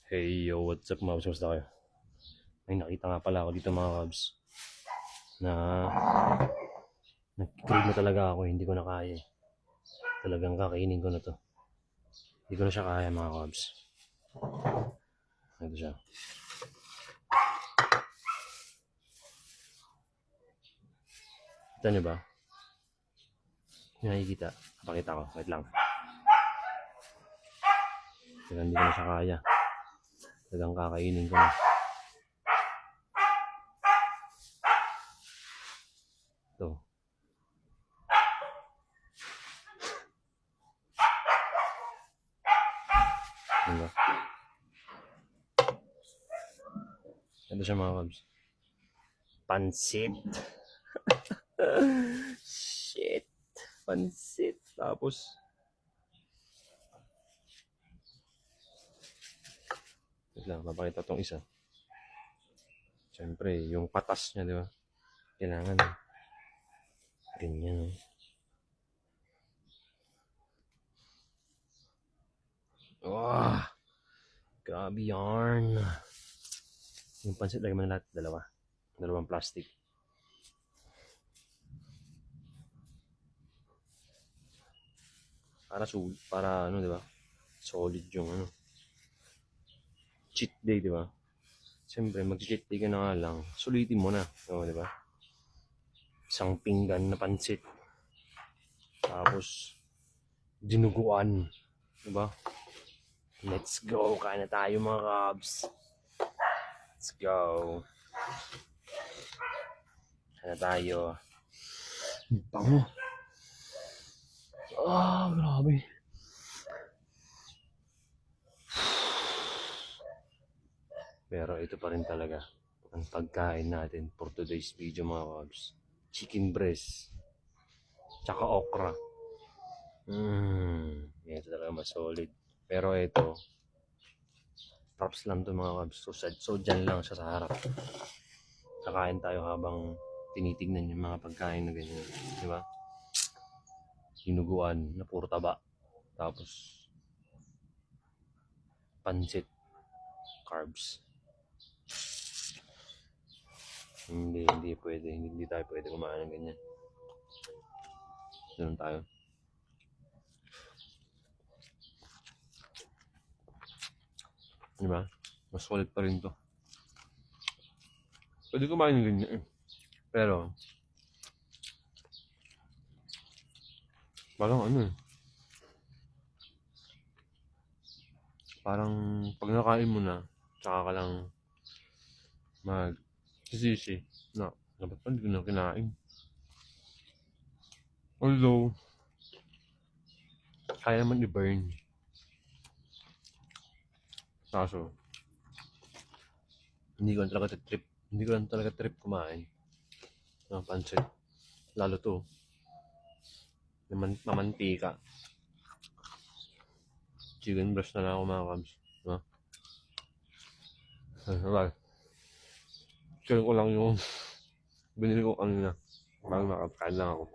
Hey yo, what's up mga kabs? Kamusta kayo? May nakita nga pala ako dito mga kabs na nag-crave na talaga ako, hindi ko na kaya. Talagang kakainin ko na to. Hindi ko na siya kaya mga kabs. Ito siya. Kita nyo ba? Nakikita. Pakita ko. Wait lang. Talagang hindi ko na siya kaya. Talagang kakainin ko na. Ito. Ano? Ito siya mga kabs. Pansit. Shit. Pansit. Tapos wait lang, mapakita tong isa. Siyempre, yung patas niya, di ba? Kailangan ganyan. Wah! Grabe yarn. Yung pansit, lagay mo na lahat. Dalawang plastic. Para ano, di ba? Solid yung ano. Cheat day, di ba? Siyempre, mag-cheat day ka na nga lang. Sulitin mo na. O, di ba? Isang pinggan na pansit. Tapos, dinuguan. Di ba? Let's go. Kain na tayo mga kabs. Let's go. Kain na tayo. Bango. Ah, grabe. Pero ito pa rin talaga ang pagkain natin for today's video mga kabs. Chicken breast. Tsaka okra. Ito talaga mas solid. Pero ito, props lang to mga kabs. So dyan lang siya sa harap. Kakain tayo habang tinitignan yung mga pagkain na ganyan. Di ba? Hinuguan na puro taba. Tapos, pansit. Carbs. Hindi pwede. Hindi tayo pwede kumain ng ganyan. Doon tayo. Diba? Mas solid pa rin to. Pwede kumain ng ganyan eh. Pero, parang ano eh. Parang pag nakain mo na, tsaka ka lang mag-sisisi na dapat pa hindi ko na kinain. Although, kaya naman i-burn. Kaso, hindi ko lang talaga trip kumain ng pansit. Lalo to, mamantika. Chicken breast na lang ako mga kabs. Diba? Alright. Share ko lang yung binili ko kanina. Bago makakain lang ako.